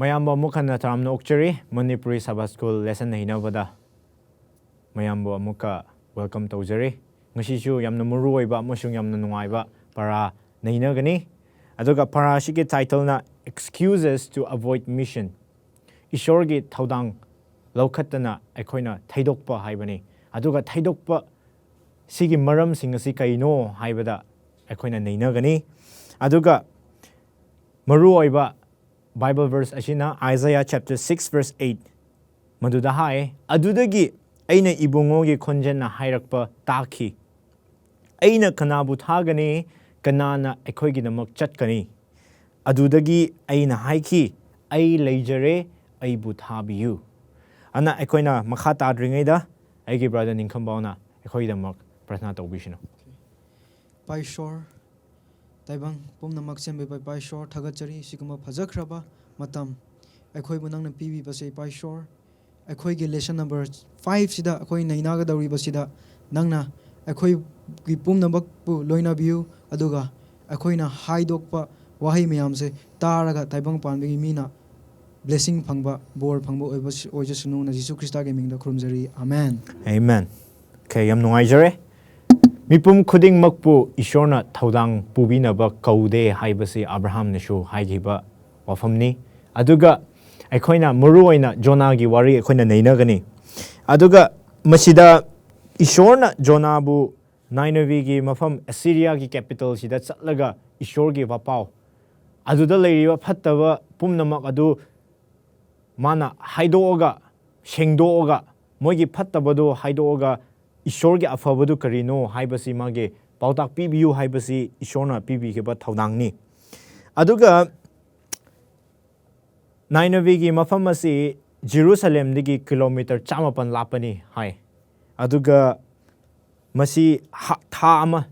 Mayambo amuka na taramna okchari Manipuri Sabbath School lesson na hinabada. Mayambo amuka welcome tawjari. Ngasishu yamna muruoiba amasung yamna nungaiba para na hinagani. Aduga para shige title na Excuses to Avoid Mission. Ishorgi tawdang laukhatana aikoina thaidokpa haibani. Aduga thaidokpa sigi maram singasi kaino haibada aikoina na hinagani. Aduga maruoiba Bible verse ashina Isaiah chapter 6 verse 8 maduda hai adudagi aina ibungogi khonjena hairakpa taki aina kanabu thagani kanana aikhoigi namak chatkani adudagi aina haiki ai leijare ai bu thabiyu ana aikoina makha tadringaida aigi brother ningkhambauna aikhoigi damak prasna tawbishino By shore Taibang Pumnamak Sembe by shore Tagachari Sikuma Pazakraba Matam Akoi Bunang PV Base by shore Akoi lesson number 5 Sida Akoi Nainaga the Ribasida Nangna Akoi Pumnamak Loina View Aduga Akoina High Dokpa Wahi Miamse Taraga Taibang Panbi Mina Blessing Pangba Bor Pangbo or just known as Jesus Christa Gaming the Krumzari Amen. Amen. Okay, I'm no Ijare. Mipum khuding makpu ishorna thaudang pubinaba kaude haibasi Abraham neshu haigiba wafamni aduga aikoina muruoina Jonah gi wari aikoina neinagani aduga masida ishorna Jonah bu Nineveh gi mafam Assyria gi capital sida chatlaga ishor gi wapau aduda leiriba phattaba pumnamak adu mana haidooga shengdooga moigi phattabadu haidooga Ishorgi afabadu karino haibasi mage pautak pibiyu haibasi ishorna pibi ke ba thaudangni aduga Nineveh gi mafam asi Jerusalem digi kilometer chamapan lapani hai aduga masi tha ama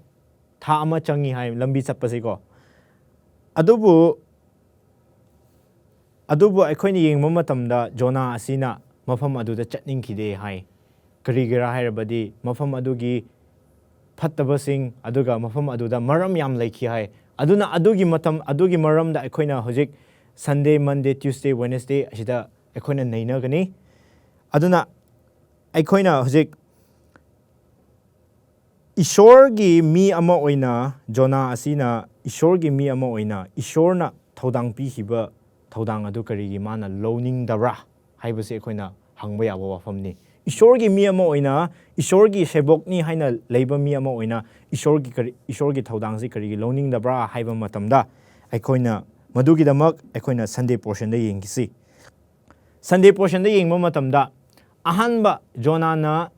changi hai lambi chapasi ko adubu aikoini yengma matamda Jonah asina mafam aduda chatning khide hai Karigara hairabadi mafam adugi phattabasing aduga mafam aduda maram yam laiki hai aduna adugi matam adugi maram da aikoina hojik Sunday Monday Tuesday Wednesday asida aikoina nainagani aduna aikoina hojik ishorgi mi ama oina Jonah asina ishorgi mi ama oina ishorna thaudang pi hiba thaudang adu karigi mana loning dabra haibase aikoina hangba yaba wafamni Ishorgi mi ama oina ishorgi sebokni haina leiba mi ama oina ishorgi thaudangsi karigi loning dabra haiba matamda aikoina madugi damak aikoina Sunday portion da yengisi Sunday portion da yengma matamda ahanba Jonah na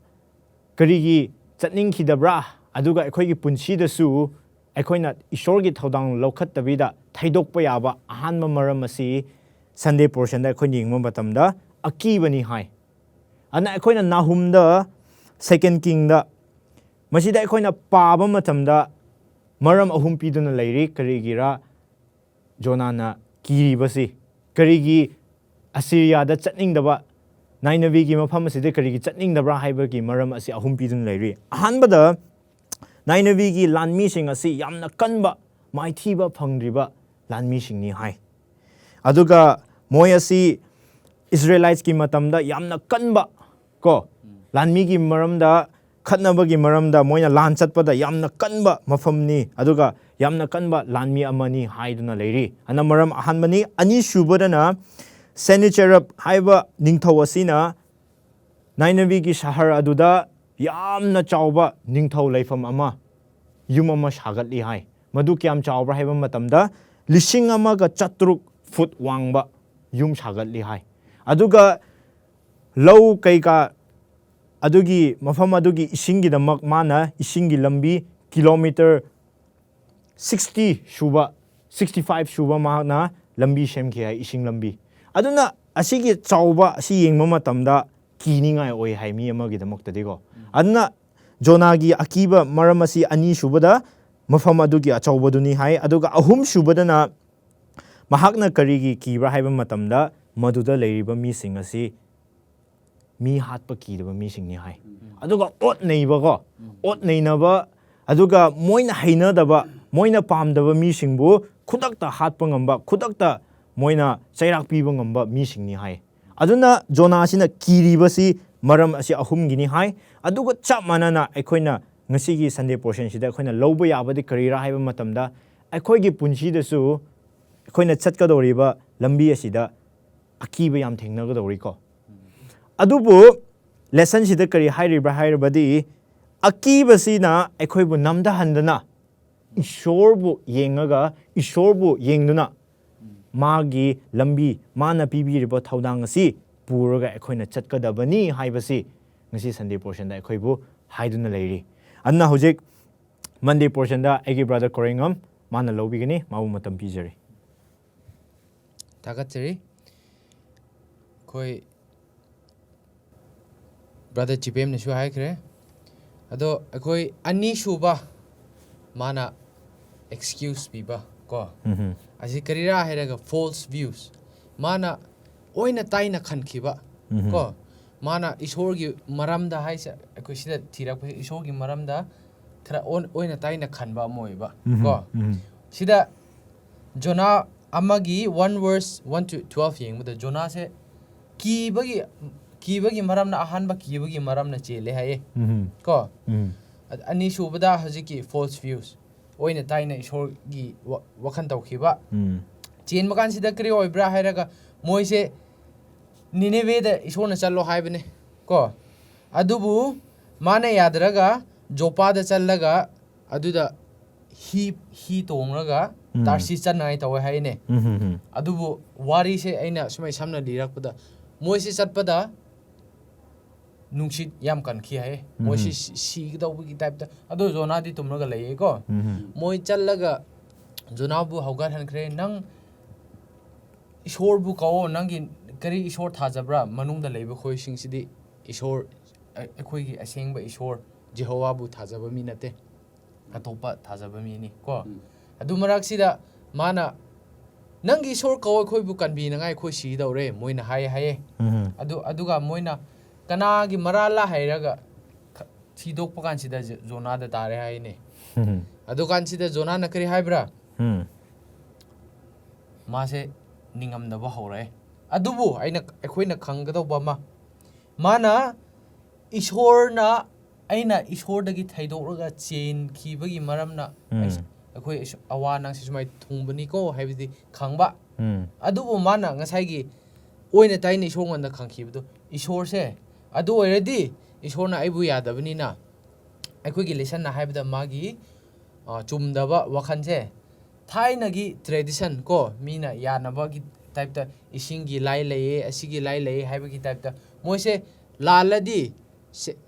karigi chatning khidabra aduga aikoigi punsi da su aikoina ishorgi thaudang lokhat tabida thaidokpa yaba ahanba maram asi Sunday portion da aikoina yengma matamda akibani hai Ana aikoina Nahumda Second King da masida aikoina paba matamda maram ahum piduna leiri karigira Jonah na kiribasi karigi Assyria da chatning daba Nineveh gi mafam asida karigi chatning dabra haibagi maram asi ahum piduna leiri ahanbada Nineveh gi lanmi sing asi yamna kanba maithiba phangriba lanmi singni hai aduga moi asi Israelites ki matamda yamna kanba ko lanmi gi maramda khatnaba gi maramda moina lan chatpada yamna kanba mafamni aduga yamna kanba lanmi amani haiduna leiri ana maram ahanmani ani shubadana Sennacherib haiba ningthau asina Nineveh gi shahar aduda yamna chawba ningthau leifam ama yum ama sagatli hai madu kyam chawbra haiba matamda lishing ama ga chatruk foot wangba yum sagatli hai aduga low kaika adugi mafam adugi isingi damak mana isingi lambi kilometer 60 shuba 65 shuba mana lambi semki hai ising lambi aduna asigi chawba asi yengma matamda kiningai oi hai mi amagi damak tadigo aduna Jonah gi akiba maramasi ani shubada mafam adugi achawbaduni hai aduga ahum shubadana mahakna karigi kibra haiba matamda maduda leiriba mi singasi mi hatpa kidaba mi singni hai aduga ot neiba ko ot neinaba aduga moina hainadaba moina pamdaba mi singbu khudakta hatpa ngamba khudakta moina chairak piba ngamba mi singni hai aduna jona asina kiribasi maram asi ahum gini hai aduga chap manana aikoina ngasi gi Sunday portion sida aikoina loba yabadi karira haiba matamda aikoi gi punchi da su aikoina chatka doriba lambi asida akiba yam thengna ga dori ko adubu lesson sida kari hairibra hairibadi akiba sina aikoi bu namda handana ishorbu yengaga ishorbu yengduna magi lambi mana pibiriba thaudang asi puraga aikoina chatkadabani haibasi ngasi Sunday portion da aikoibu haiduna leiri anna hojik Monday portion da agi brother Koringam mana lobigani mabu matam pijari tagatari koi brother Chipem ne shu haikre ado akoi ani shuba mana excuse biba ko asi karira hairaga false views mana oina taina khankhiba ko mana ishorgi maramda haisa akoi sida thirak ishorgi maramda thara oina taina khanba moiba ko sida Jonah amagi 1 verse 1 to 12 yengbuda Jonah se kibagi maramna ahanba kibagi maramna chele haye ko ani shubada hajiki false views oina taina ishorgi wakhan tawkhiba chen makan sida kri oibra hairaga moise Nineveh da ishorna challo haibne ko adubu mana yadraga Jopa da challaga aduda hi tongraga tarsi chanai tawe haine adubu wari se aina sumai samna lirakpada moise chatpada nungsit yam kan khi hai moise si gidawgi type ta adu Jonah di tumraga lei ko moi challaga Jonah bu haugar hankre nang ishor bu kawo nangi kari ishor thajabra manungda leiba khoi singsidi ishor akhoi gi asengba ishor Jehovah bu thajaba mi nate atopa thajaba mi ni ko adu marak sida mana nangi ishor kawo khoi bu kanbi na ngai khoi si dawre moina haye aduga moina kana gi marala hairaga thidok pakan sida Jonah da tare haine adu kan sida Jonah na kari haibra mase ningam da ba hore adubu aina ekhoina khanggadau ba mana ishorna aina ishordagi thaidokraga chain khibagi maramna akhoi awa nang sismai thungbani ko haibidi khangba adubu mana ngasai oina taina ishornda khangkhibdu ishor se adu already ishorna aibu yadabani na akhoi gi lesson na haibda magi chumdaba wakhanse thainagi tradition ko mina yanaba gi type ta isingi lai lei asigi lai lei haibagi type ta moise laladi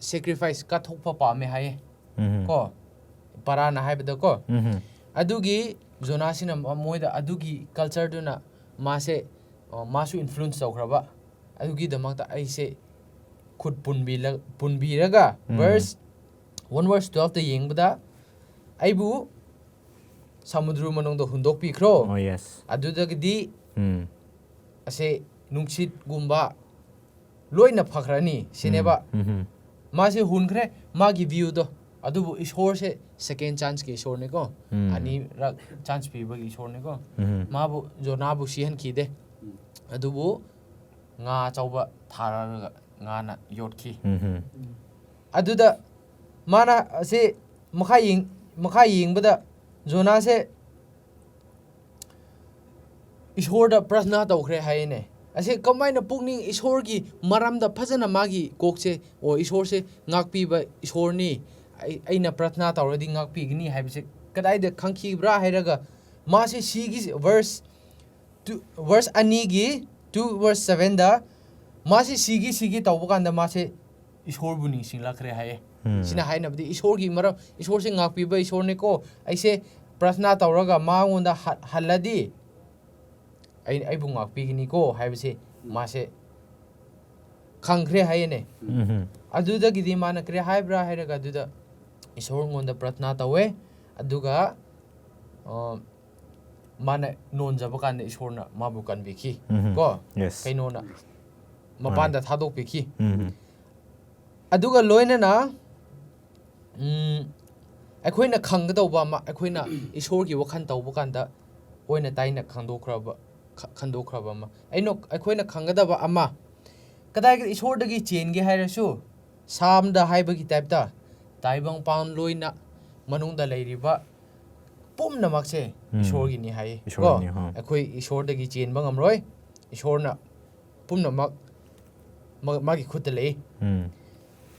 sacrifice ka thokpa pame haye ko parana haibda ko adugi Jonah sina moida adugi culture duna mase masu influence tawkraba adugi damakta aise khut punbiraga verse 1 verse 12 ta yengbada aibu samudru manungda hundok pikro oh yes adudagdi ase nungsit gumba loina phakrani sineba mase hunkhre magi view do adubu ishor se second chance ke ishor ne ko ani rak chance piba ki ishor ne ko mabu Jonah bu sihan khide adubu nga chauba tharaga nga na yotkhi aduda mana ase makha yingbada Jonah se ishor da prasna tawkhre haine ase kamaina pukning ishor gi maramda phajana magi kokse o ishor se ngakpi ba ishor ni aina prarthna tawradi ngakpi gni haibse kadai da khangki bra hairaga ma se sigi verse 2 verse ani gi 2 verse 7 da ma se sigi tawbukanda ma se ishor bu ning singlakre haye sina haina bdi ishor gi maram ishor se ngakpi ba ishor ne ko aise prarthna tawraga ma ngonda haladi ai bu ngakpi gni ko haibse ma se khangkhre hayene aduda gidi mana kre haibra hairaga aduda ishor ngonda prarthna tawe aduga mana nonjaba kan ishorna mabu kan biki ko yes kainona mapanda thadok biki aduga loina na akoina khanggadawba ma akoina ishor gi wakhan tawba kanda oina taina khangdokraba ꯈꯟꯗꯣꯛꯈ꯭ꯔꯕ ꯑꯃ ꯑꯩꯈꯣꯏꯅ ꯈꯪꯒꯗꯕ ꯑꯃ ꯀꯗꯥꯏꯗ ꯏꯁꯣꯔꯗꯒꯤ ꯆꯦꯟꯒꯦ ꯍꯥꯏꯔꯁꯨ ꯁꯥꯝꯗ ꯍꯥꯏꯕꯒꯤ ꯇꯥꯏꯞꯇ ꯇꯥꯏꯕꯪꯄꯥꯟ ꯂꯣꯏꯅ ꯃꯅꯨꯡꯗ ꯂꯩꯔꯤꯕ ꯄꯨꯝꯅꯃꯛꯁꯦ ꯏꯁꯣꯔꯒꯤꯅꯤ ꯍꯥꯏꯌꯦ ꯀꯣ ꯑꯩꯈꯣꯏ ꯏꯁꯣꯔꯗꯒꯤ ꯆꯦꯟꯕ ꯉꯝꯔꯣꯏ ꯏꯁꯣꯔꯅ ꯄꯨꯝꯅꯃꯛ ꯃꯥꯒꯤ ꯈꯨꯠꯇ ꯂꯩ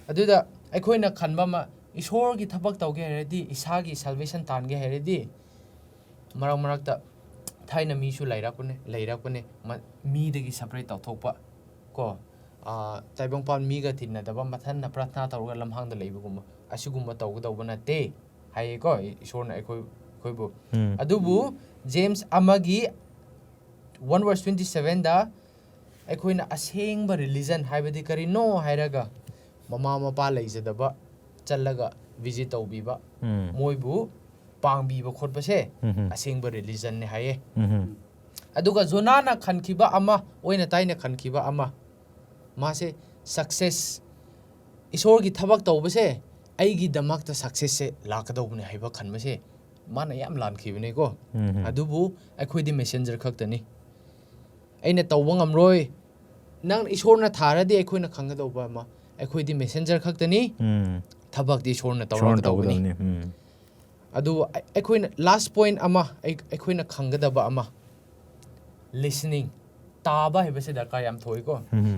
ꯑꯗꯨꯗ ꯑꯩꯈꯣꯏꯅ ꯈꯟꯕ ꯑꯃ ꯏꯁꯣꯔꯒꯤ ꯊꯕꯛ ꯇꯧꯒꯦ ꯍꯥꯏꯔꯗꯤ ꯏꯁꯥꯒꯤ ꯁꯜቬꯁꯟ ꯇꯥꯟꯒꯦ ꯍꯥꯏꯔꯗꯤ ꯃꯔꯛꯇ ꯊꯥꯏꯅ ꯃꯤꯁꯨ ꯂꯩꯔꯛꯄꯅꯦ ꯃꯤꯗꯒꯤ ꯁꯄꯔꯦꯠ ꯇꯧꯊꯣꯛꯄ ꯀꯣ ꯇꯥꯏꯕꯪꯄꯥꯟ ꯃꯤꯒ ꯇꯤꯟꯅꯗꯕ ꯃꯊꯟꯅ ꯄ꯭ꯔꯊꯅꯥ ꯇꯧꯔꯒ ꯂꯝꯍꯥꯡꯗ ꯂꯩꯕꯒꯨꯝꯕ ꯑꯁꯤꯒꯨꯝꯕ ꯇꯧꯒꯗꯧꯕ ꯅꯠꯇꯦ ꯍꯥꯏꯌꯦꯀꯣ ꯏꯁꯣꯔꯅ ꯑꯩꯈꯣꯏꯕꯨ ꯑꯗꯨꯕꯨ ꯖꯦꯝꯁ 1:27ꯗ ꯑꯩꯈꯣꯏꯅ ꯑꯁꯦꯡꯕ ꯔꯤꯂꯤꯖꯟ ꯍꯥꯏꯕꯗꯤ ꯀꯔꯤꯅꯣ ꯍꯥꯏꯔꯒ ꯃꯃꯥ ꯃꯄꯥ ꯂꯩꯖꯗꯕ ꯆꯠꯂꯒ ꯚꯤꯖꯤꯠ ꯇꯧꯕꯤꯕ ꯃꯣꯏꯕꯨ ꯄꯥꯡꯕꯤꯕ ꯈꯣꯠꯄꯁꯦ ꯑꯁꯦꯡꯕ ꯔꯤꯂꯤꯖꯟꯅꯦ ꯍꯥꯏꯌꯦ ꯑꯗꯨꯒ ꯖꯣꯅꯥꯅ ꯈꯟꯈꯤꯕ ꯑꯃ ꯑꯣꯏꯅ ꯇꯥꯏꯅ ꯈꯟꯈꯤꯕ ꯑꯃ मासे सक्सेस ईश्वर की थबक तौबसे अईगी दमकता सक्सेस लाकदौबने हाइबा खनबसे माना याम लानखिबनेको अदुबु अखोइदि मेसेंजर खक्तनी अइना तौबा ngamroi nang ईश्वरना थारदि अखोइना खंगदौबा मा अखोइदि मेसेंजर खक्तनी थबकदि ईश्वरना तौरकदौबनी अदु अखोइना लास्ट पॉइंट अमा अखोइना खंगदबा अमा लिसनिंग ताबा हेबसे दरकार याम थोइको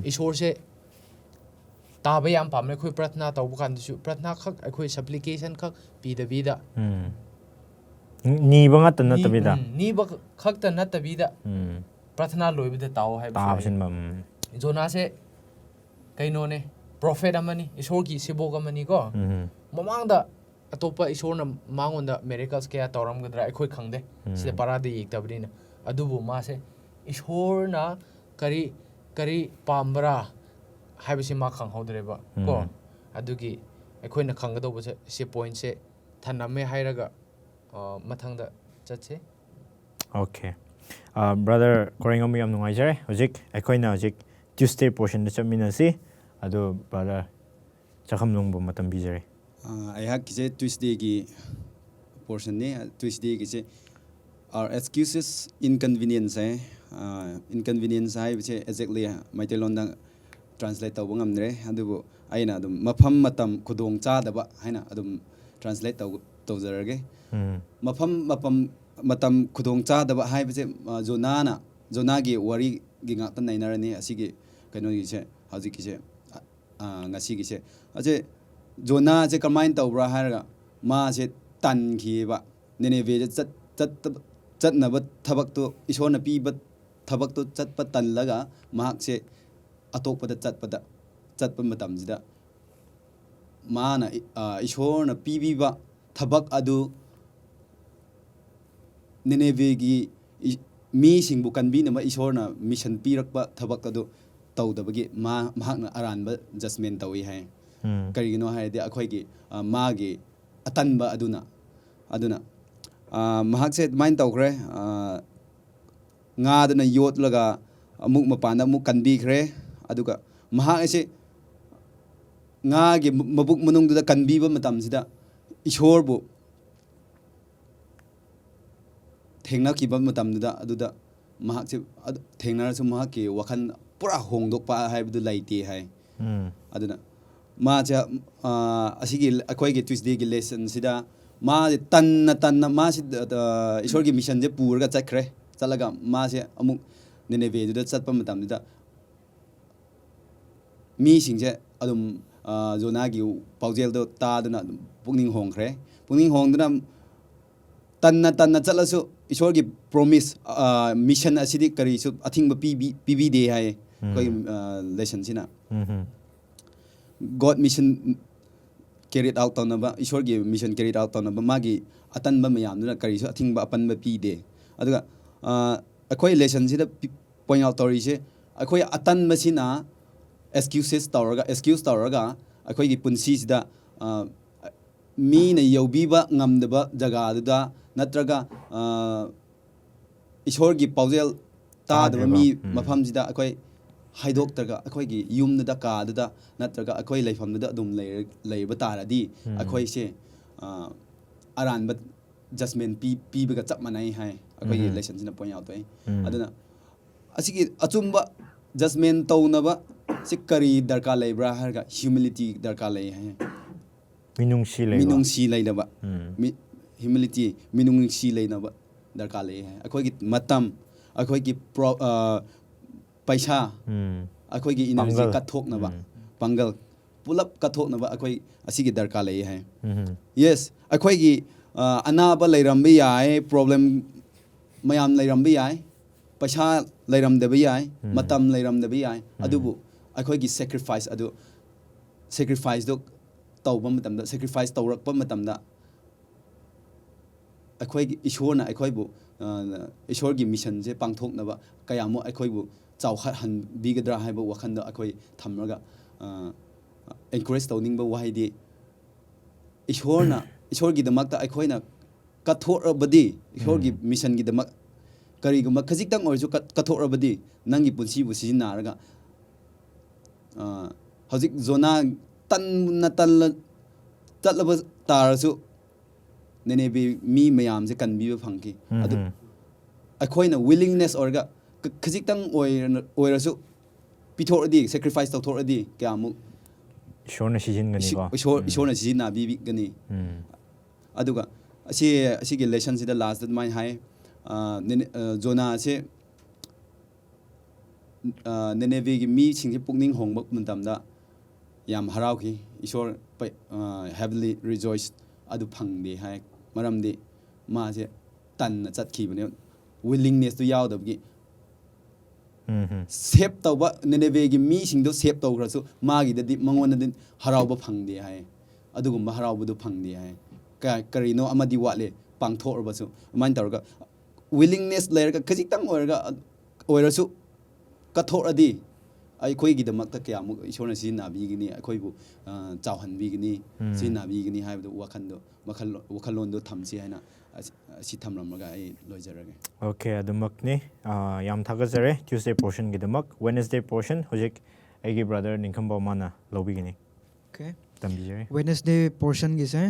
ईश्वर से ताबा याम पामने अखोइ प्रार्थना तौबा कांदसु प्रार्थना खक अखोइ सप्लिकेशन खक पीदबीदा नीबा ngata natabida नीबा खक्ता नतबीदा प्रार्थना लोइबदा ताओ हाइबसे जोना से कइनोने प्रोफेट अमनी ईश्वर की सिबोक अमनी को ममांगदा अतोपा ईश्वरना मांगोंदा मिरेकल्स कया तौरमगदरा अखोइ खंगदे सिदे परादे येक्तबदिना अदुबु मासे ईश्वरना करी करी पाम्बरा हाइबसे मा खंगहौदरेबा को अदुगी अखोइना खंगदौबसे से पॉइंट से थनमे हाइरगा मथंगदा चतसे ओके ब्रदर कोरेंगम याम नुंगाइजरे होजिक अखोइना होजिक ट्यूसडे पोर्शन द चमिनासी अदो ब्रदर चखम नुंगबो मतम बिजरे आइहा किसे ट्यूसडे की पोर्शन ने ट्यूसडे किसे our excuses inconvenience inconvenience hai biche exactly maitelonda translate tawba ngamre adubu aina adum mafam matam khudong cha daba haina adum translate tawjarage mafam matam khudong cha daba hai biche jona gi wari gi ngakta nainarani asigi kaino gi se haji ki se ngasi gi se aje jona je kamain tawbra haira ma se tan khiba Nineveh चतनब थबक तो ईश्वर न पीब थबक तो चतप तनलगा महाक से अतोपद चतप मतमजिदा माना ईश्वर न पीबीबा थबक अदु निनेवेगी मी सिंगबु कनबीनबा ईश्वर न mission पीरकबा थबक अदु तौदबगी महाक न अरानबा जजमेंट तौई है करिगिनो हायदि अखोइगी मागी अतनबा अदुना महाक से mine तौखरे ngaadna yotlaga amuk mapanda amuk kanbikhre aduga mahak ase nga gi mabuk manung da kanbiba matam sida ishor bu thengna kiba matam da aduda mahak se thengna su mahak ki wakhan pura hongdok pa haibdu laite hai aduna ma cha asigi akhoi gi tuesday gi lesson sida ma tanna ma si ishor gi mission je purga chakre चलगा मासे अमुक निनेवे दुदा चतप मतमदा मी सिंगजे अदुम जोनागी पाउजेल दो तादना पुनिंग होंगदना तन्ना चलसु ईश्वर की promise mission असिदि करिसु a thing PB दे हाय कोई lesson सिना God mission carried out तनबा ईश्वर की mission carried out तनबा मागी अतनबा मयामदना करिसु a thing अपनबा P दे अदुगा अखोई lesson सिदा point out तौरीसे अखोई अतन मसिना एक्सक्यूज तौरगा अखोई की पुंसी सिदा मी न यौबीबा ngamdaba जगह दुदा नत्रगा ईश्वर की पाउजेल तादबा मी मफम सिदा अखोई हाइदोक्तरगा अखोई की युमदा काददा नत्रगा अखोई लेफमदा दुम लेबा तारादी अखोई से अरानबा जजमेंट पीबगा चप मनाई है अखोई लेसन सिना पॉइंट आउट तोय अदना asigi achumba judgment taunaba si kari darka leibra harga humility darka lei hai minungsi leba minungsi leidaba humility minungsi leinaba darka lei hai akhoi gi matam akhoi gi paisa akhoi gi energy kathoknaba pangal pulap kathoknaba akhoi asigi darka lei hai yes akhoi gi anaba leirambi yai problem mayam leirambi yai paisa leiramdabi yai matam leiramdabi yai adubu akhoi gi sacrifice adu sacrifice do tawba matamda sacrifice tawrakpa matamda akhoi gi ishorna akhoi bu ishor gi mission je pangthoknaba kayamo akhoi bu chawkhat han bigadra haiba wakhanda akhoi thamraga encourage tawning ba wahidi ishor gi damakta akhoi kathorabadi ishor gi mission gi damak kariguma khajitang orju kathorabadi nangi punsi bu sijinaraga hauzik zona tan tatlaba tarasu nenebi mi mayam je kanbi phangki adu akhoina willingness orga khajitang oirasu pithoradi sacrifice tawthoradi kyamu ishorna sijin gani ko ishorna sijina bi gani aduga asigi lesson sida last that my high zona se nenebi gi mi singje pukning hongba matamda yam harauki ishor heavily rejoiced adu phangde hai maramdi ma je tan chatkibane willingness to yaudabgi save tawba nenebe gi mi singdo save tawgrasu magi dadi mangona din harauba phangde hai adugumba haraubudu phangde hai karino amadi wale pangthorbasu man tawga willingness lerga khajitang oirasu kathoradi akhoi gi damakta kyamu ishorna sinabi akhoi bu chawhanbi gini sinabi gini haibu wakhando wakhallondo thamsi haina si thamramga ai loijarage okay adumakni yam thagajare Tuesday portion gi damak Wednesday portion hojik agi brother ninkhamba mana lobigini Okay. tambijare Wednesday portion gi se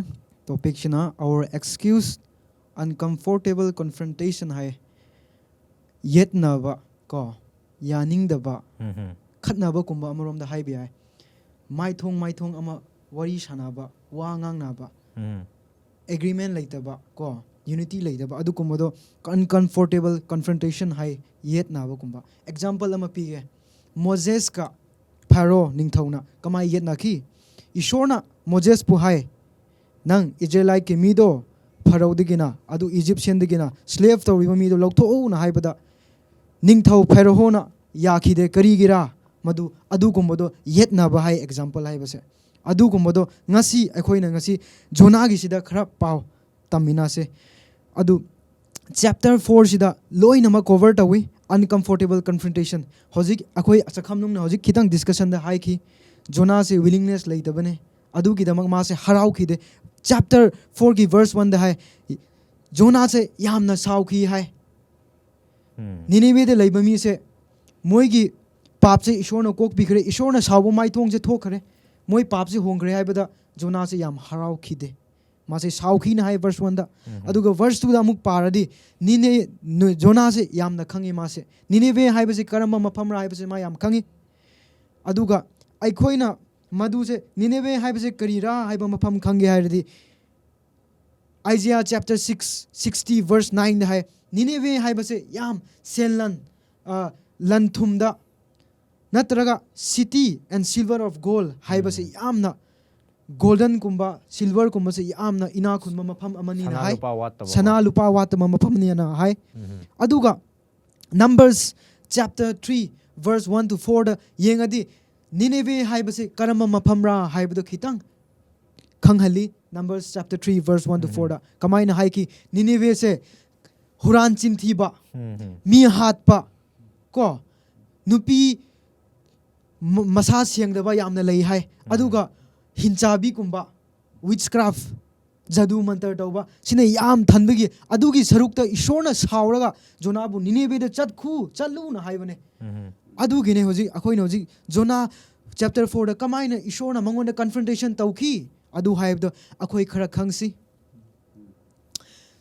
topic china our excuse uncomfortable confrontation hai yetnaba ko yaningdaba khatnaba kumba amarom da haibi hai maithong ama wari sanaba wa ngangnaba agreement laitaba ko unity laitaba adu kumado uncomfortable confrontation hai yetnaba kumba example ama pige Moses ka Pharaoh ningthauna kamai yetna ki ishorna Moses pu hai nang Israelite ke mido Pharaoh digina adu Egyptian digina slave tawriba mido lokto na haibada ningthau Pharaoh na yakhide karigira madu adu kumbodo yetna ba hai example hai base adu kumbodo ngasi akhoina ngasi Jonah gi sida khara paw tamina se adu chapter 4 sida loina ma cover tawi uncomfortable confrontation hojik akhoi achakham nung na hojik khitang discussion da hai ki Jonah se willingness leitabane adu gi damak ma se harau khide chapter 4 ki verse 1 da hai Jonah se yamna sau khi hai Nineveh de leiba mi se moi gi पाप से ईश्वर ने Coke बिखरे ईश्वर ने सावो माइथोंग से थोखरे मोय पाप से होंगरे हाइबदा जोना से याम हराव खिदे मासे सावखी ना हाइ वर्स 1 दा अदुगा वर्स 2 दा मुक पारदी निने जोना से याम ना खंगे मासे निनेवे हाइबसे करम मफम रा हाइबसे मा याम खंगे अदुगा आइखोइना मदु से निनेवे हाइबसे करीरा हाइबा मफम खंगे हाइरदी Isaiah chapter 60 verse 9 दा हाइ निनेवे हाइबसे याम सेलन लनथुम दा natraga city and silver of gold haibase yamna golden kumba silver kumba se yamna ina khunma mafam amani na hai sana lupa watama mafam ni na hai aduga Numbers chapter 3 verse 1 to 4 da yengadi Nineveh haibase karama mafam ra haibado khitang khanghali Numbers chapter 3 verse 1 to 4 da kamaina hai ki Nineveh se huran chin thiba mi hat pa ko nupi masa siangdaba yamna lei hai aduga hinchabi kumba witchcraft jadu mantar tawba sine yam thanbigi adugi sarukta ishorna sauraga jonabu Nineveh de chatku chalu na haibane adugi ne hoji akoina hoji Jonah chapter 4 da kamaina ishorna mangonda confrontation tawki adu haibdo akoi khara khangsi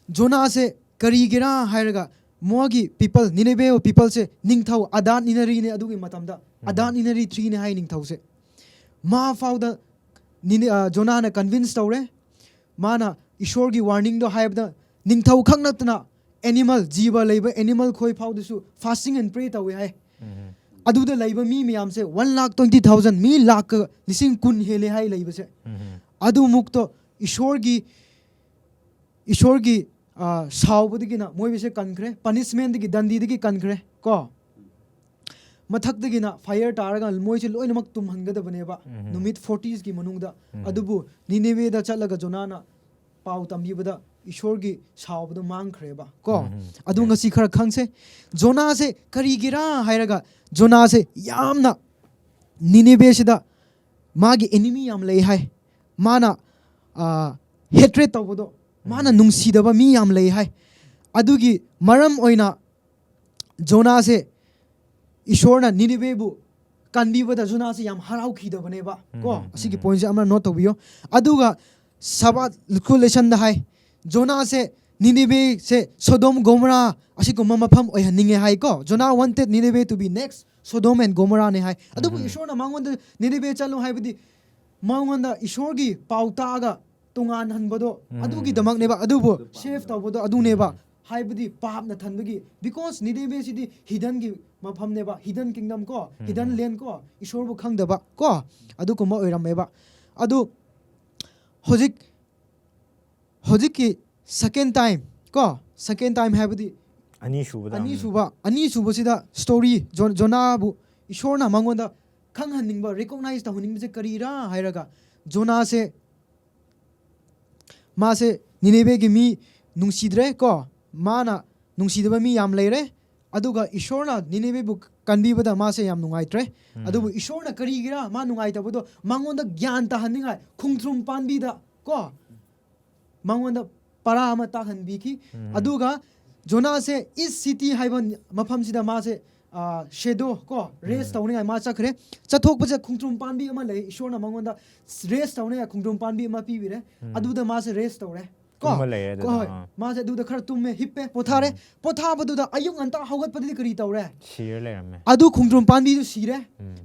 Jonah se karigira hairaga moagi people Nineveh people se ningthau adan inari ne adugi matamda adan inari 3 ne hai ningthau se ma fau da Jonah na convince tawre mana ishor gi warning do haibda ningthau khangnatna animal jiba leiba animal khoi fau dusu fasting and pray tawe hai aduda leiba mi miyam se 1,20,000 mi lakh lising kun hele hai leiba se adu mukto ishor gi saubudigi na moi bise kankre punishment digi dandi digi kankre ko mathak digi na fire taraga moi se loina mak tum hangada baneba numit 40s gi manungda adubu Nineveh da chalaga Jonah na pau tambibada ishor gi saubadu mangkhreba ko adu ngasi khara khangse Jonah se karigira hairaga Jonah se yamna Nineveh sida magi enemy yam lei hai mana hatred tawbodo mana nungsidaba mi yam lei hai adugi maram oina Jonah se ishorna Nineveh bu kanbibada Jonah se yam harau khidabaneba ko asigi point se amra note tawbiyo aduga Sabbath lesson da hai Jonah se Nineveh se Sodom Gomorrah asiguma mafam oihaninge hai ko Jonah wanted Nineveh to be next Sodom and Gomorrah ne hai adubu ishorna mangonda Nineveh chalu haibadi mangonda ishorgi pautaga tungan hanbado adugi damak neba adubu save tawbodo adu neba haibadi pap na thanbagi because Nineveh sidi hidden gi mafam neba hidden kingdom ko hidden land ko ishor bu khangdaba ko adu kuma oirameba adu hojik ki second time haibadi ani suba sida story Jonah bu ishorna mangonda khanghaningba recognize ta huning se karira hairaga Jonah se ma se Nineveh gi mi nungsidre ko mana nungsidaba mi yam leire aduga ishorna Nineveh bu kanbibada ma se yam nungaitre adubu ishorna karigira ma nungaitabado mangonda gyan ta haninga khungthrum panbida ko mangonda para ama ta hanbiki aduga Jonah se is city haiban mafam sida ma se shadow ko rest tawning ma chakre chathok baje khungtrum panbi ama lei ishorna mangonda rest tawning khungtrum panbi ama pibire aduda ma se rest tawre ko ma se aduda khar tumme hippe pothare pothabaduda ayung anta hawgat padi kari tawre shir le ame adu khungtrum panbi du sire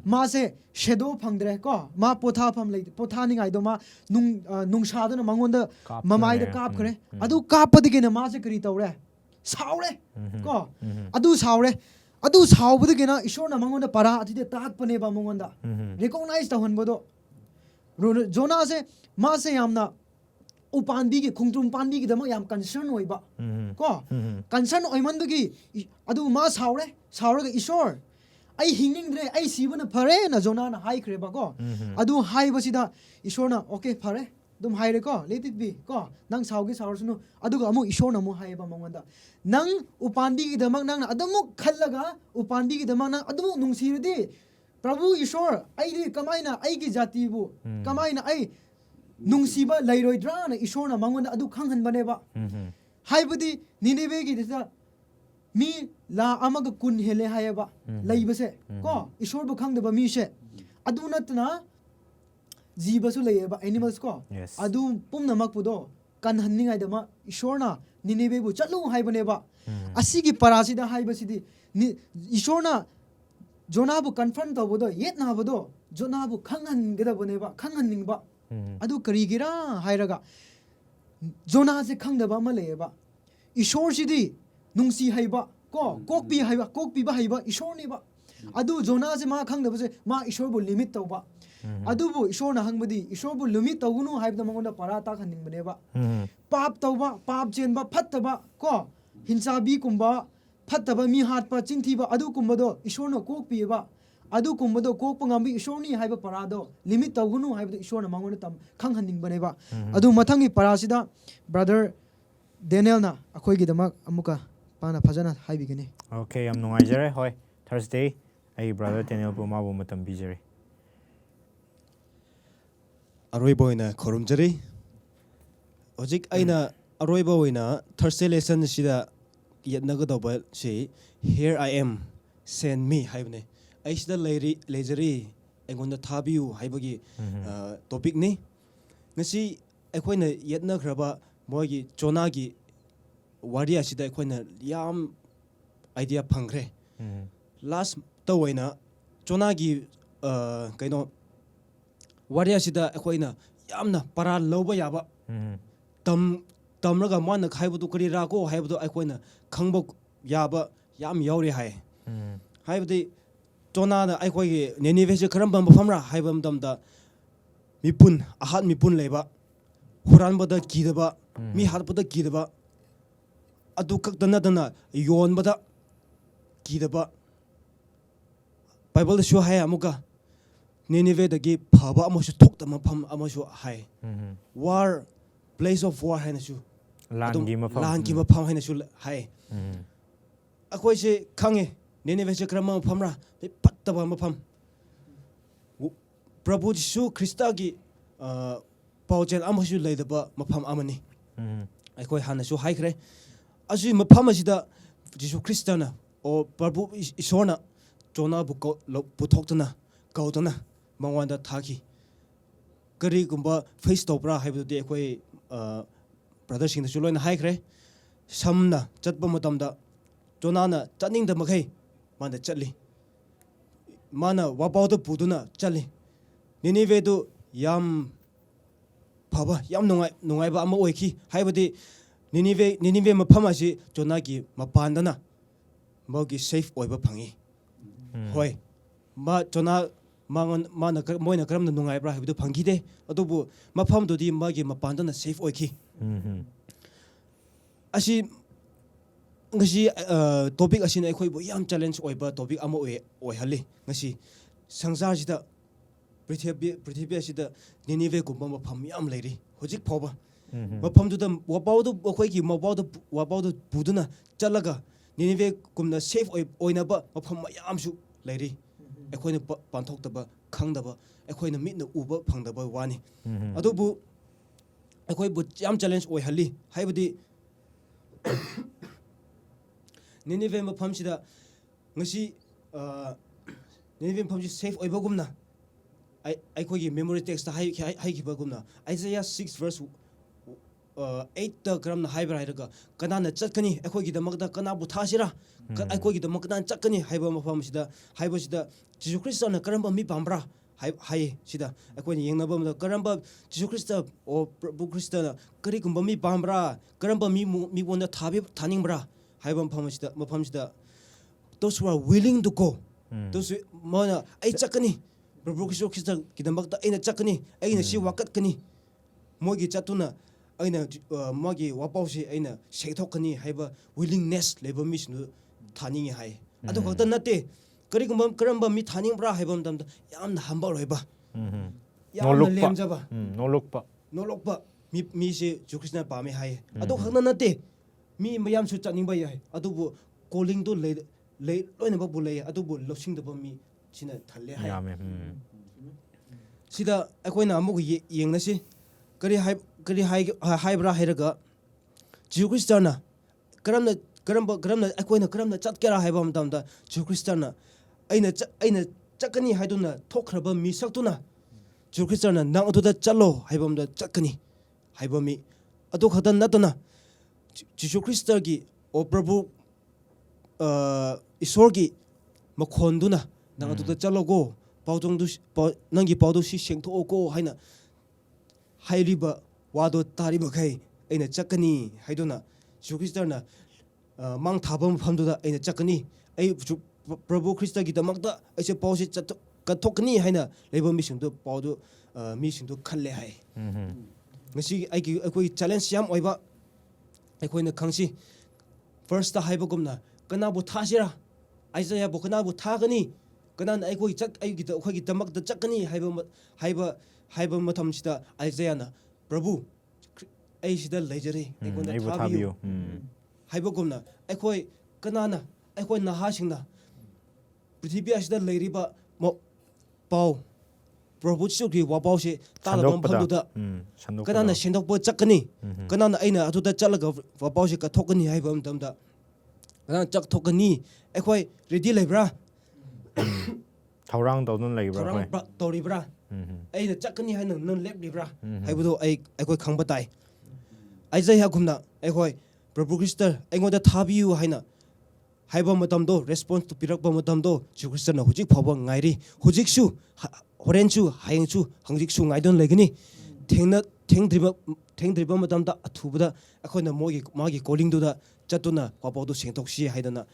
ma se shadow phangdre ko ma potha pham lei potha ningai do ma nung sha do mangonda mamai da kap khre adu kap padi ke na ma se kari tawre saure ko adu saubudagi na ishorna mangonda para atide takpane ba mangonda recognize tawhanbodo Jonah se ma se yamna upanbi gi khungtrum panbi gi dama yam concern oiba ko concern oimandugi adu ma sauraga ishor ai hingningdre ai sibana phare na Jonah na hai khreba ko adu hai basida ishorna okay phare dum haire ko let it be ko nang saugi saurasunu aduga amu ishorna mu haiba mangonda nang upandi gi damak nang adamu khallaga upandi gi damak nang adamu nungsirdi prabhu ishor ai ri kamaina ai gi jati bu kamaina ai nungsiba lairoidra na ishorna mangonda adu khanghan baneba haibadi Nineveh gi disa mi la amaga kun hele hayaba laibase ko ishor bu khangdaba mi she adu natna jibasu layeba animals ko adu pumna makpudo kan hanningai dama ishorna Nineveh bu chalu haibaneba asigi parasida haibasidi ishorna Jonah bu confront tawbodo yetna bodo Jonah bu khanghan geda boneba khanghan ningba adu karigira hairaga Jonah se khangdaba ma leyeba ishor sidi nungsi haiba ko kokpi ba haiba ishor ni ba adu Jonah se ma khangdaba se ma ishor bu limit tawba adubu ishorna hangbadi ishor bu limit tawunu haibda mangonda parata khaning baneba pap tawba pap chenba phattaba ko hinsabi kumba phattaba mi hatpa chingthiba adu kumbado ishorna kokpiba adu kumbado kokpa ngambi ishorni haiba parado limit tawunu haibda ishorna mangonda tam khanghaning baneba adu mathangi parasida brother Daniel na akhoi gi damak amuka pana phajana haibigani okay am nungaijare hoi Thursday ai brother Daniel bu ma bu matam bijare aroiba oina khorumjari hojik aina aroiba oina Thursday lesson sida yetnagadaba si here I am send me haibne aisida lejari engonda thabiu haibagi topic ni ngasi ekhoina yetnagraba mogi Jonah gi wari asida ekhoina yam idea phangre last tawina chonagi kaino waria sida akoina yamna para loba yaba tamraga mana khaibudu kari ra ko haibudu akoina khangbo yaba yam yauri hai haibudi chona na aikoigi Nineveh se karamba mafamra haibam damda mipun ahat mipun leba huran bada kidaba mi hat bada kidaba adu kakdana dana yon bada kidaba Bible shu hai amuka Nineveh dagi phaba amosu thokta mafam amosu hai war place of war hai na shu langi mafam hai na shu hai akoi se khange Nineveh se karamba mafamra pattaba mafam Prabhu Jisu Krista gi paujel amosu leidaba mafam amani akoi hanasu haikre asui mafam asida Jisu Krista na o Prabhu Ishona Jona bu puthokna kautana mangwanda thaki kari gumba face topra haibu de akoi brother sing da loina haikre samna chatba matamda Jona na chaning da makai mana chatli mana wapau da puduna chatli Nineveh du yam phaba yam nungai ba ama oiki haibadi Nineveh mafam asi Jona gi mapandana magi safe oiba phangi hoi ma Jona mana moina karamna nungai bra haibu phangi de adubu mafam du di magi mapandana safe oiki asi ngasi topic asina akhoi bo yam challenge oiba topic ama oi hali ngasi sangsar sida prithibya asida Nineveh gumba mafam yam leiri hojik phoba mafam du da wapau du akhoi gi wapau du buduna chalaga Nineveh gumna safe oina ba mafam yam su leiri akhoi na panthok taba khangdaba akhoi na mitna uba phangdaba wani adubu akhoi bu yam challenge oi hali haibadi Nineveh mafam sida ngasi Nineveh mafam safe oiba gumna akhoi gi memory text ta hai ki ba gumna Isaiah 6 verse 8 ta karamna haibra hairaga kanana chatkani akhoi gi damakda kana bu thasira akhoi gi damakda chatkani haiba mafam sida haiba sida Jesus Christ na karamba mi pambra hai sida akhoi ni yengnaba ma karamba Jesus Christ o Prabhu Christ na kari gumba mi pambra karamba mi wona thaningbra haiba mafam sida those who are willing to go those mana ai chakani Prabhu Christ ki damakda aina chakani aina si wakat kani mogi chatuna aina magi wapausi aina seithokani haiba willingness leba misnu thaningi hai adu khakta nate karigumba karamba mi thaningbra haibam damda yamna humble hoiba yamna lemjaba nolokpa mi se Krishna pame hai adu khakna nate mi mayam su chatningba yai adubu calling to le loina ba bulai adubu losing da mi sina thalle hai sida akoina amuk yengnasi kari haibra hairaga Jesus Christ na karamna akoina karamna chatkera haiba matamda Jesus Christ na aina chakani haiduna thokhraba mi saktuna Jesus Christ na nang aduda chalo haibamda chakani haiba mi adu khadan natana Jesus Christ gi o Prabhu Ishor gi makhonduna nang aduda chalo go paujong du nangi paudu si sengtho ko haina hairiba wado tariba khai aina chakani haiduna Jesus Christ na mang thabam phamduda aina chakani ai Prabhu Krista gi damakda aise pause kathokni haina leba misingdo paudu misingdo khalle hai ngasi ai challenge yam oiba aikoina khangsi first ta haiba gumna kana bu thasira Isaiah bu kana bu thagani kana aikoi chak ai gi akhoi gi damakda chakani haiba matham sida Isaiah na Prabhu ai sida lejare aikona thabiyo haiba gumna aikoi kanana aikoi naha singna prithibya asida leiriba pau Prabhu Chukri wapau se talabam phamduda kanana sendokpa chakani kanana aina aduda chalaga wapau se kathokani haiba matamda kanana chak thokani aikoi ready lebra thaurang tawdun leibra thaurang toribra aina chakani haina nan lep libra haibudo aikoi khangba tai Isaiah gumna aikoi Prabhu Krista aingoda thabiyu haina ꯍꯥꯏꯕ ꯃꯇꯝꯗꯣ response ꯄꯤꯔꯛꯄ ꯃꯇꯝꯗꯣ ꯖꯤꯁꯨ ꯈ꯭ꯔꯤꯁꯇꯅ ꯍꯧꯖꯤꯛ ꯐꯥꯎꯕ ꯉꯥꯏꯔꯤ ꯍꯧꯖꯤꯛꯁꯨ ꯍꯣꯔꯦꯟꯁꯨ ꯍꯌꯦꯡꯁꯨ ꯍꯪꯖꯤꯛꯁꯨ ꯉꯥꯏꯗꯨꯅ ꯂꯩꯒꯅꯤ ꯊꯦꯡꯗ꯭ꯔꯤꯕ ꯃꯇꯝꯗ ꯑꯊꯨꯕꯗ ꯑꯩꯈꯣꯏꯅ ꯃꯥꯒꯤ ꯀꯣꯂꯤꯡꯗꯨꯗ ꯆꯠꯇꯨꯅ ꯋꯥꯄꯥꯎꯗꯨ ꯁꯦꯡꯗꯣꯛꯁꯤ ꯍꯥꯏꯗꯅ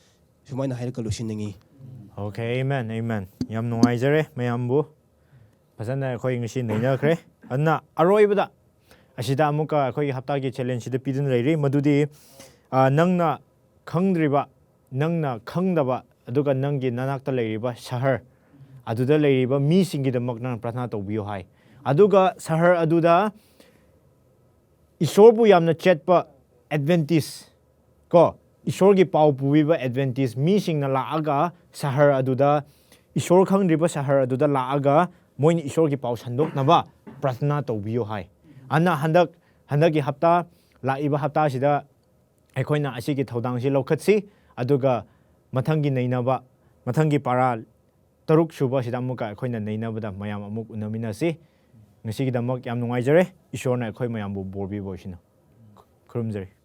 ꯁꯨꯃꯥꯏꯅ ꯍꯥꯏꯔꯒ ꯂꯣꯏꯁꯤꯟꯅꯤꯡꯉꯤ ꯑꯣꯀꯦ ꯑꯦꯃꯦꯟ ꯑꯦꯃꯦꯟ ꯌꯥꯝ ꯅꯨꯡꯉꯥꯏꯖꯔꯦ ꯃꯌꯥꯝꯕꯨ ꯐꯖꯅ ꯑꯩꯈꯣꯏ ꯉꯁꯤ ꯅꯩꯅꯈ꯭ꯔꯦ ꯑꯗꯨꯅ ꯑꯔꯣꯏꯕꯗ ꯑꯁꯤꯗ ꯑꯃꯨꯛꯀ ꯑꯩꯈꯣꯏꯒꯤ ꯍꯞꯇꯥꯒꯤ ꯆꯦꯂꯦꯟꯖꯁꯤꯗ ꯄꯤꯗꯨꯅ ꯂꯩꯔꯤ ꯃꯗꯨꯗꯤ ꯅꯪꯅ ꯈꯪꯗ꯭ꯔꯤꯕ ꯅꯪꯅ ꯈꯪꯗꯕ ꯑꯗꯨꯒ ꯅꯪꯒꯤ ꯅꯅꯥꯛꯇ ꯂꯩꯔꯤꯕ ꯁꯍꯔ ꯑꯗꯨꯗ ꯂꯩꯔꯤꯕ ꯃꯤꯁꯤꯡꯒꯤꯗꯃꯛ ꯅꯪ ꯄ꯭ꯔꯊꯅꯥ ꯇꯧꯕꯤꯌꯨ ꯍꯥꯏ ꯑꯗꯨꯒ ꯁꯍꯔ ꯑꯗꯨꯗ ꯏꯁꯣꯔꯕꯨ ꯌꯥꯝꯅ ꯆꯦꯠꯄ ꯑꯦꯗꯚꯦꯟꯇꯤꯁ ꯀꯣ ꯏꯁꯣꯔꯒꯤ ꯄꯥꯎ ꯄꯨꯕꯤꯕ ꯑꯦꯗꯚꯦꯟꯇꯤꯁ ꯃꯤꯁꯤꯡꯅ ꯂꯥꯛꯑꯒ ꯁꯍꯔ ꯑꯗꯨꯗ ꯏꯁꯣꯔ ꯈꯪꯗ꯭ꯔꯤꯕ ꯁꯍꯔ ꯑꯗꯨꯗ ꯂꯥꯛꯑꯒ ꯃꯣꯏꯅ ꯏꯁꯣꯔꯒꯤ ꯄꯥꯎ ꯁꯟꯗꯣꯛꯅꯕ ꯄ꯭ꯔꯊꯅꯥ ꯇꯧꯕꯤꯌꯨ ꯍꯥꯏ ꯑꯗꯨꯅ ꯍꯟꯗꯛꯀꯤ ꯍꯞꯇꯥ ꯂꯥꯛꯏꯕ ꯍꯞꯇꯥꯁꯤꯗ ꯑꯩꯈꯣꯏꯅ ꯑꯁꯤꯒꯤ ꯊꯧꯗꯥꯡꯁꯤ ꯂꯧꯈꯠꯁꯤ ꯑꯗꯨꯒ ꯃꯊꯪꯒꯤ ꯅꯩꯅꯕ ꯃꯊꯪꯒꯤ ꯄꯥꯔꯥ 6 ꯁꯨꯕꯁꯤꯗ ꯑꯃꯨꯛꯀ ꯑꯩꯈꯣꯏꯅ ꯅꯩꯅꯕꯗ ꯃꯌꯥꯝ ꯑꯃꯨꯛ ꯎꯅꯃꯤꯟꯅꯁꯤ ꯉꯁꯤꯒꯤꯗꯃꯛ ꯌꯥꯝ ꯅꯨꯡꯉꯥꯏꯖꯔꯦ ꯏꯁꯣꯔꯅ ꯑꯩꯈꯣꯏ ꯃꯌꯥꯝꯕꯨ ꯕꯣꯔ ꯄꯤꯕ ꯑꯣꯏꯁꯅꯨ ꯈꯨꯔꯨꯝꯖꯔꯤ